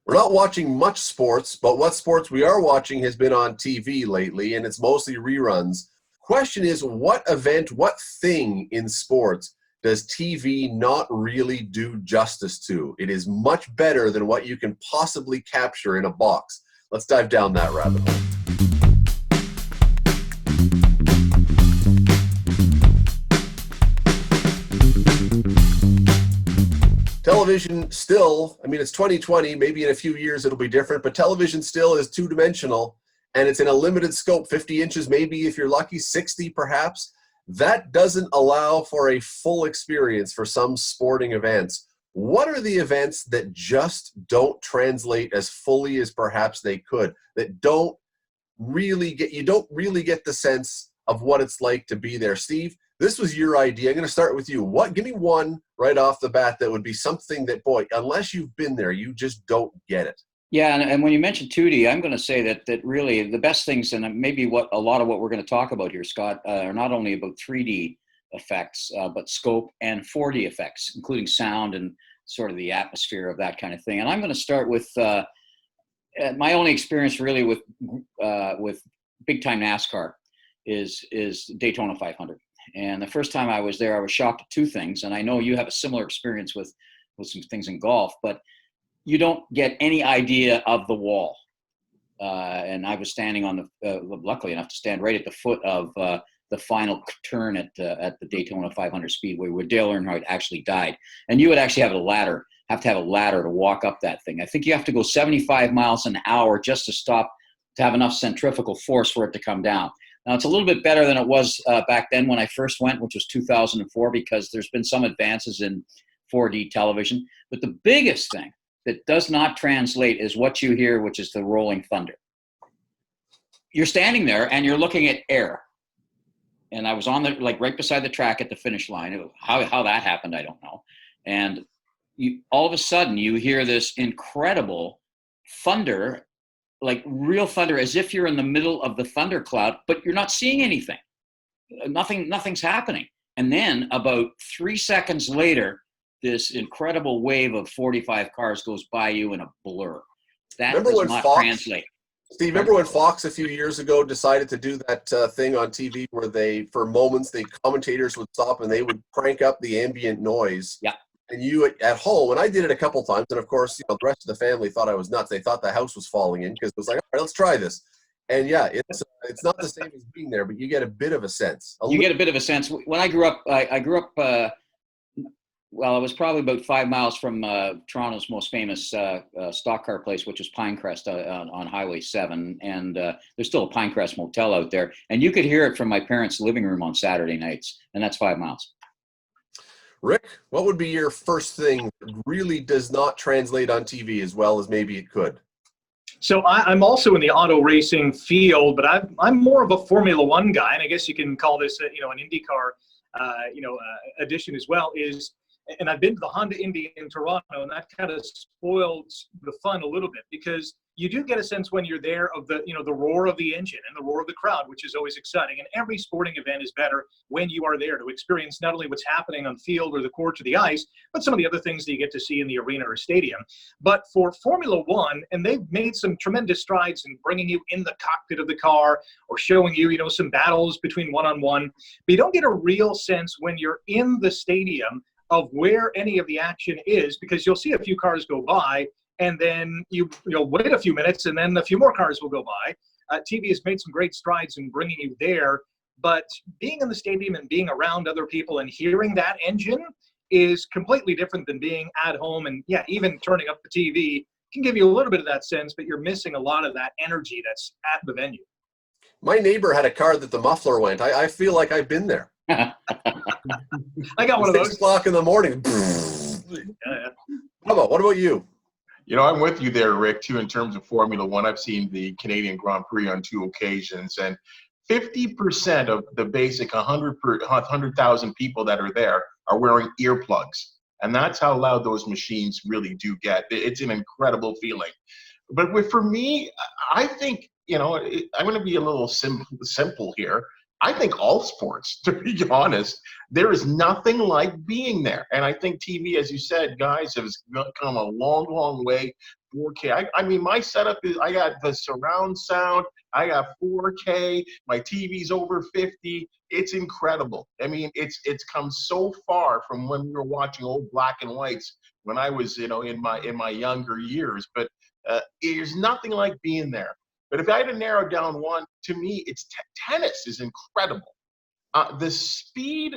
We're not watching much sports, but what sports we are watching has been on TV lately, and it's mostly reruns. Question is, what event, what thing in sports does TV not really do justice to? It is much better than what you can possibly capture in a box. Let's dive down that rabbit hole. Television still, it's 2020, maybe in a few years it'll be different, but television still is two-dimensional, and it's in a limited scope, 50 inches, maybe if you're lucky, 60 perhaps. That doesn't allow for a full experience for some sporting events. What are the events that just don't translate as fully as perhaps they could, that you don't really get the sense of what it's like to be there? Steve, this was your idea. I'm going to start with you. Give me one right off the bat that would be something that, boy, unless you've been there, you just don't get it. Yeah, and when you mentioned 2D, I'm going to say that really the best things, and maybe a lot of what we're going to talk about here, Scott, are not only about 3D effects, but scope and 4D effects, including sound and sort of the atmosphere of that kind of thing. And I'm going to start with my only experience really with big-time NASCAR is Daytona 500. And the first time I was there, I was shocked at two things. And I know you have a similar experience with some things in golf, but you don't get any idea of the wall. And I was standing on luckily enough to stand right at the foot of the final turn at the Daytona 500 Speedway, where Dale Earnhardt actually died. And you would actually have to have a ladder to walk up that thing. I think you have to go 75 miles an hour just to have enough centrifugal force for it to come down. Now, it's a little bit better than it was back then when I first went, which was 2004, because there's been some advances in 4D television. But the biggest thing that does not translate is what you hear, which is the rolling thunder. You're standing there and you're looking at air. And I was on right beside the track at the finish line. How that happened, I don't know. And all of a sudden you hear this incredible thunder, like real thunder, as if you're in the middle of the thundercloud, but you're not seeing anything. Nothing's happening. And then about 3 seconds later, this incredible wave of 45 cars goes by you in a blur. That does not translate. Steve, remember when Fox a few years ago decided to do that thing on TV where for moments, the commentators would stop and they would crank up the ambient noise? Yeah. And you at home, and I did it a couple times, and of course, the rest of the family thought I was nuts. They thought the house was falling in because it was like, all right, let's try this. And yeah, it's not the same as being there, but you get a bit of a sense. Get a bit of a sense. When I grew up, I was probably about 5 miles from Toronto's most famous stock car place, which is Pinecrest on Highway 7. And there's still a Pinecrest motel out there. And you could hear it from my parents' living room on Saturday nights. And that's 5 miles. Rick, what would be your first thing that really does not translate on TV as well as maybe it could? So I'm also in the auto racing field, but I'm more of a Formula One guy, and I guess you can call this an IndyCar edition as well. And I've been to the Honda Indy in Toronto, and that kind of spoils the fun a little bit, because you do get a sense when you're there of the roar of the engine and the roar of the crowd, which is always exciting. And every sporting event is better when you are there to experience not only what's happening on the field or the court or the ice, but some of the other things that you get to see in the arena or stadium. But for Formula One, and they've made some tremendous strides in bringing you in the cockpit of the car or showing you, some battles between one-on-one, but you don't get a real sense when you're in the stadium of where any of the action is, because you'll see a few cars go by, and then you'll wait a few minutes, and then a few more cars will go by. TV has made some great strides in bringing you there, but being in the stadium and being around other people and hearing that engine is completely different than being at home. And yeah, even turning up the TV can give you a little bit of that sense, but you're missing a lot of that energy that's at the venue. My neighbor had a car that the muffler went. I feel like I've been there. I got one of those. 6 o'clock in the morning. Yeah. What about you? I'm with you there, Rick, too, in terms of Formula One. I've seen the Canadian Grand Prix on 2 occasions, and 50% of the basic 100,000 people that are there are wearing earplugs. And that's how loud those machines really do get. It's an incredible feeling. But for me, I think, I'm going to be a little simple here. I think all sports, to be honest, there is nothing like being there. And I think TV, as you said, guys, has come a long, long way 4K. I mean, my setup is I got the surround sound. I got 4K. My TV's over 50. It's incredible. I mean, it's come so far from when we were watching old black and whites when I was, in my younger years. But there's nothing like being there. But if I had to narrow down one, to me, it's tennis is incredible. The speed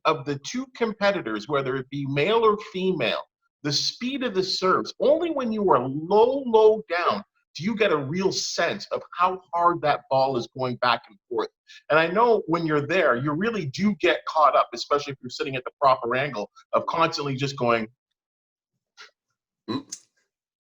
of the two competitors, whether it be male or female, the speed of the serves, only when you are low down do you get a real sense of how hard that ball is going back and forth. And I know when you're there, you really do get caught up, especially if you're sitting at the proper angle, of constantly just going. But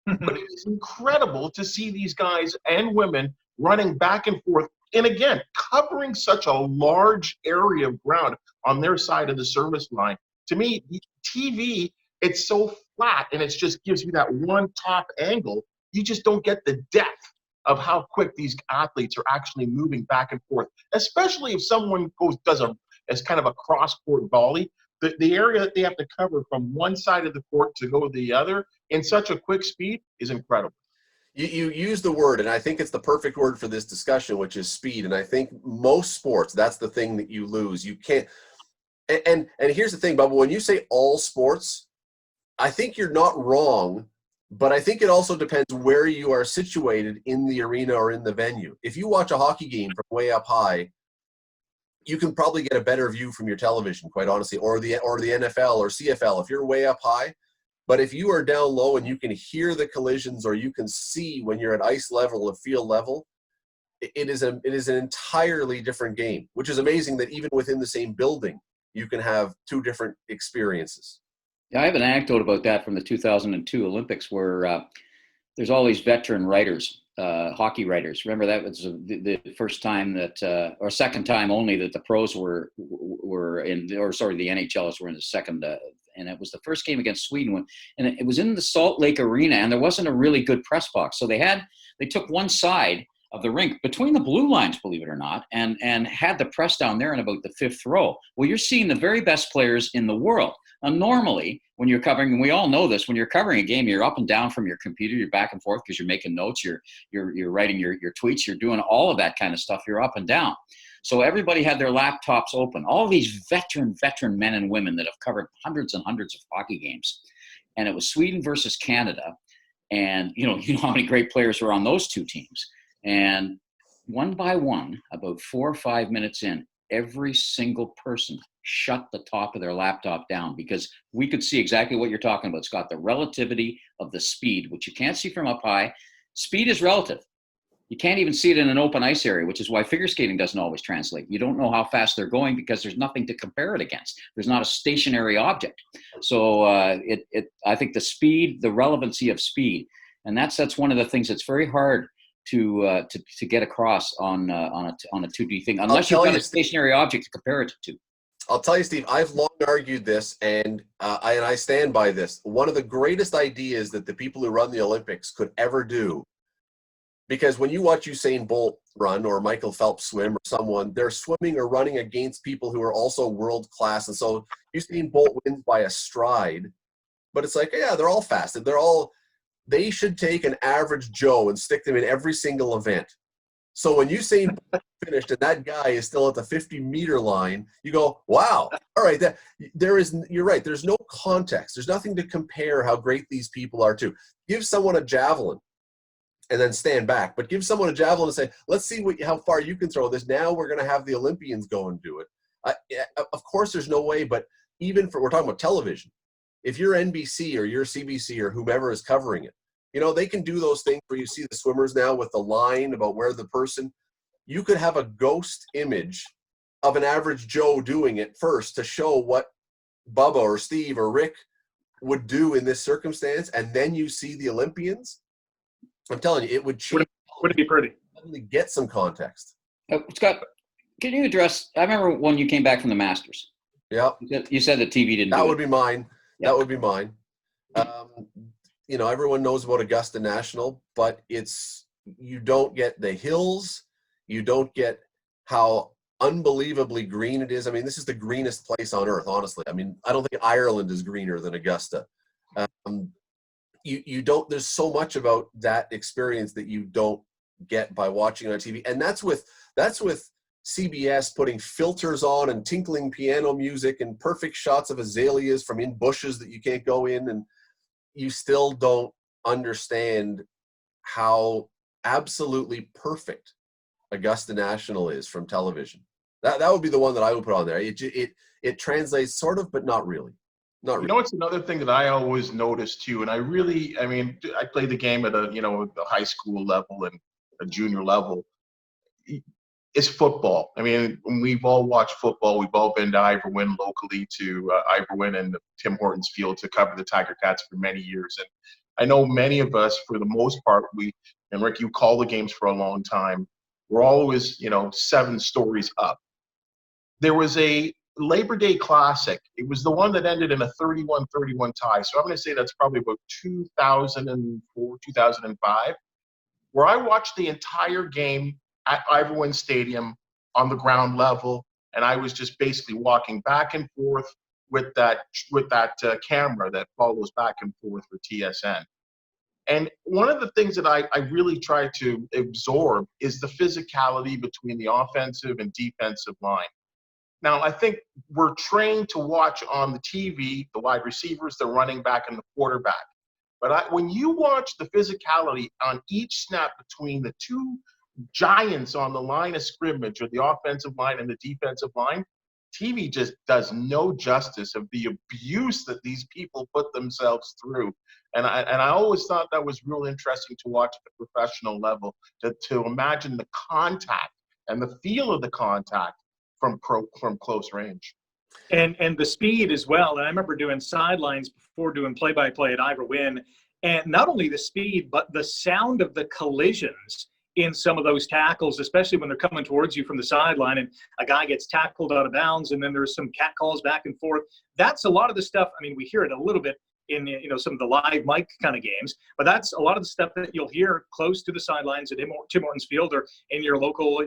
it is incredible to see these guys and women running back and forth. And again, covering such a large area of ground on their side of the service line. To me, TV, it's so flat and it just gives you that one top angle. You just don't get the depth of how quick these athletes are actually moving back and forth, especially if someone does as kind of a cross-court volley. The area that they have to cover from one side of the court to go to the other in such a quick speed is incredible. You use the word, and I think it's the perfect word for this discussion, which is speed. And I think most sports, that's the thing that you lose. You can't. And here's the thing, Bubba, when you say all sports, I think you're not wrong, but I think it also depends where you are situated in the arena or in the venue. If you watch a hockey game from way up high, you can probably get a better view from your television, quite honestly, or the NFL or CFL if you're way up high. But if you are down low and you can hear the collisions or you can see when you're at ice level or field level, it is an entirely different game, which is amazing that even within the same building, you can have two different experiences. Yeah, I have an anecdote about that from the 2002 Olympics where there's all these veteran writers, hockey writers. Remember that was the first time that, or second time only that the pros were in, or sorry, the NHLers were in the second. And it was the first game against Sweden, and it was in the Salt Lake Arena, and there wasn't a really good press box. So they took one side of the rink between the blue lines, believe it or not, and had the press down there in about the fifth row. Well, you're seeing the very best players in the world. Now, normally, when you're covering, and we all know this, when you're covering a game, you're up and down from your computer, you're back and forth because you're making notes, you're writing your tweets, you're doing all of that kind of stuff. You're up and down. So everybody had their laptops open. All these veteran men and women that have covered hundreds and hundreds of hockey games. And it was Sweden versus Canada. And you know how many great players were on those two teams. And one by one, about 4 or 5 minutes in, every single person shut the top of their laptop down because we could see exactly what you're talking about, Scott, the relativity of the speed, which you can't see from up high. Speed is relative. You can't even see it in an open ice area, which is why figure skating doesn't always translate. You don't know how fast they're going because there's nothing to compare it against. There's not a stationary object. So I think the speed, the relevancy of speed, and that's one of the things that's very hard to get across on a 2D thing, unless you've got a stationary object to compare it to. I'll tell you, Steve, I've long argued this, and I stand by this. One of the greatest ideas that the people who run the Olympics could ever do, because when you watch Usain Bolt run or Michael Phelps swim or someone, they're swimming or running against people who are also world class. And so Usain Bolt wins by a stride, but it's like, yeah, they're all fast. And they should take an average Joe and stick them in every single event. So when Usain Bolt finished and that guy is still at the 50-meter line, you go, wow, all right, you're right. There's no context. There's nothing to compare how great these people are to. Give someone a javelin and then stand back. But give someone a javelin and say, let's see how far you can throw this. Now we're going to have the Olympians go and do it. Of course, there's no way, but we're talking about television. If you're NBC or you're CBC or whomever is covering it, they can do those things where you see the swimmers now with the line about where the person, you could have a ghost image of an average Joe doing it first to show what Bubba or Steve or Rick would do in this circumstance. And then you see the Olympians. I'm telling you, it would change. Would it be pretty? Get some context. Scott, can you address? I remember when you came back from the Masters. Yeah. You said that TV didn't. That would be mine. Yeah. That would be mine. Everyone knows about Augusta National, but you don't get the hills. You don't get how unbelievably green it is. I mean, this is the greenest place on earth, honestly. I mean, I don't think Ireland is greener than Augusta. you don't, there's so much about that experience that you don't get by watching on TV. And that's with CBS putting filters on and tinkling piano music and perfect shots of azaleas from in bushes that you can't go in, and you still don't understand how absolutely perfect Augusta National is from television. That would be the one that I would put on there. It translates sort of, but not really. Not really. You know, it's another thing that I always notice too, and I mean, I played the game at a high school level and a junior level. It's football. I mean, we've all watched football. We've all been to Ivor Wynne locally, to Ivor Wynne and Tim Hortons Field to cover the Tiger Cats for many years. And I know many of us, for the most part, and Rick, you call the games for a long time. We're always, 7 stories up. There was a Labor Day Classic. It was the one that ended in a 31-31 tie. So I'm going to say that's probably about 2004, 2005, where I watched the entire game at Ivor Wynne Stadium on the ground level, and I was just basically walking back and forth with that camera that follows back and forth for TSN. And one of the things that I really try to absorb is the physicality between the offensive and defensive line. Now, I think we're trained to watch on the TV the wide receivers, the running back, and the quarterback. But when you watch the physicality on each snap between the two giants on the line of scrimmage, or the offensive line and the defensive line, TV just does no justice of the abuse that these people put themselves through. And I always thought that was real interesting to watch at the professional level, to imagine the contact and the feel of the contact from close range. And the speed as well. And I remember doing sidelines before doing play-by-play at Ivor Wynne. And not only the speed, but the sound of the collisions in some of those tackles, especially when they're coming towards you from the sideline and a guy gets tackled out of bounds and then there's some cat calls back and forth. That's a lot of the stuff. I mean, we hear it a little bit in some of the live mic kind of games, but that's a lot of the stuff that you'll hear close to the sidelines at Tim Hortons Field, or in your local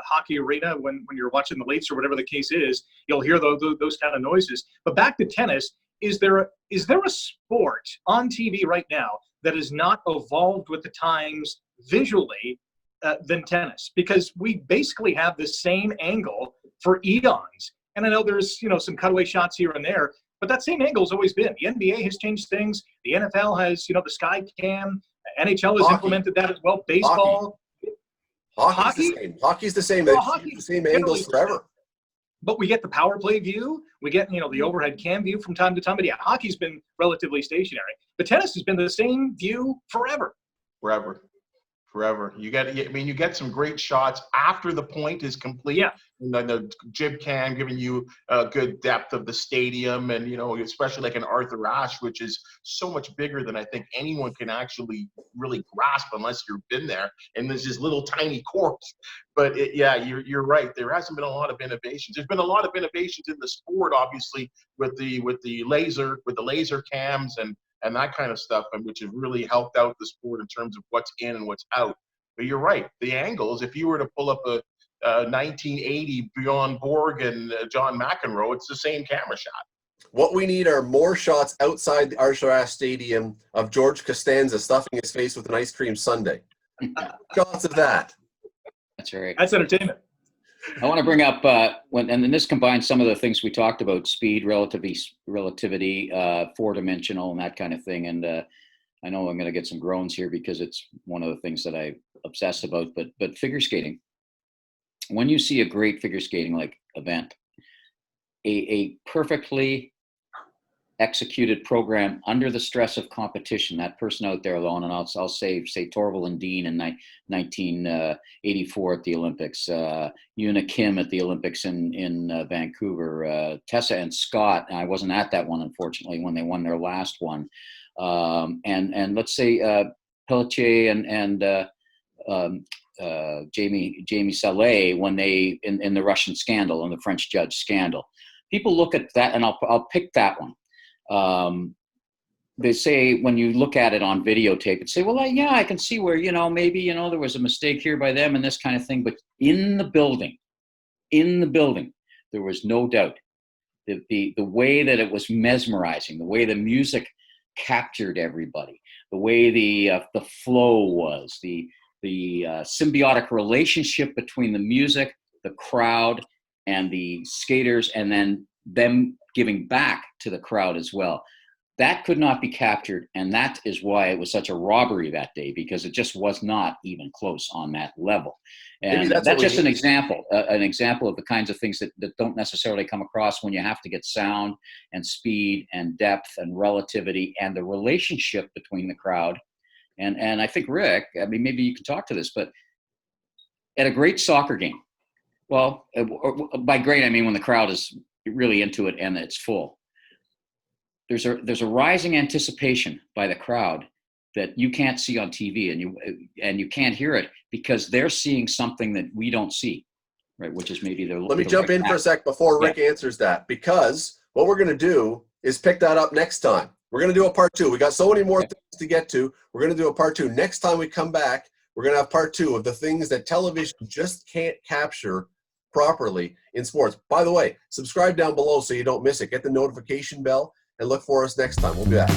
hockey arena when you're watching the Leafs or whatever the case is. You'll hear those kind of noises. But back to tennis, is there a sport on TV right now that has not evolved with the times visually than tennis? Because we basically have the same angle for eons. And I know there's some cutaway shots here and there, but that same angle has always been. The NBA has changed things. The NFL has, the sky cam. NHL has implemented that as well. Baseball. Hockey's the same. Hockey's the same. The same angles forever. But we get the power play view. We get, the overhead cam view from time to time. But yeah, hockey's been relatively stationary. But tennis has been the same view forever. Forever. You get some great shots after the point is complete. Yeah. And then the jib cam giving you a good depth of the stadium, and especially like an Arthur Ashe, which is so much bigger than I think anyone can actually really grasp unless you've been there. And there's this little tiny course. But you're right. There hasn't been a lot of innovations. There's been a lot of innovations in the sport, obviously, with the laser cams and that kind of stuff, and which has really helped out the sport in terms of what's in and what's out. But you're right, the angles, if you were to pull up a 1980 Bjorn Borg and John McEnroe, it's the same camera shot. What we need are more shots outside the Arthur Ashe Stadium of George Costanza stuffing his face with an ice cream sundae. Shots of that. That's right. That's entertainment. I want to bring up and this combines some of the things we talked about: speed, relativity, four-dimensional, and that kind of thing. And I know I'm going to get some groans here because it's one of the things that I obsess about. But figure skating. When you see a great figure skating like event, a perfectly executed program under the stress of competition, that person out there alone, and I'll say Torvill and Dean in 1984 at the Olympics, Una Kim at the Olympics in Vancouver, Tessa and Scott. And I wasn't at that one, unfortunately, when they won their last one. And let's say Pelletier and Jamie Salé when they in the Russian scandal and the French judge scandal. People look at that, and I'll pick that one. They say when you look at it on videotape, and say, well, I can see where, maybe, there was a mistake here by them and this kind of thing. But in the building, there was no doubt. The way that it was mesmerizing, the way the music captured everybody. The way the flow was, the symbiotic relationship between the music, the crowd, and the skaters, and then them giving back to the crowd as well. That could not be captured, and that is why it was such a robbery that day, because it just was not even close on that level. And that's just an example of the kinds of things that don't necessarily come across when you have to get sound and speed and depth and relativity and the relationship between the crowd. And I think, Rick, I mean, maybe you can talk to this, but at a great soccer game, well, by great, I mean when the crowd is really into it and it's full, there's a rising anticipation by the crowd that you can't see on TV, and you can't hear it because they're seeing something that we don't see, right? Which is maybe their. Let me jump in for a sec before Rick answers that, because what we're going to do is pick that up next time. We're going to do a part 2. We got so many more things to get to. We're going to do a part 2. Next time we come back, we're going to have part 2 of the things that television just can't capture properly in sports. By the way, subscribe down below so you don't miss it. Get the notification bell and look for us next time. We'll be back.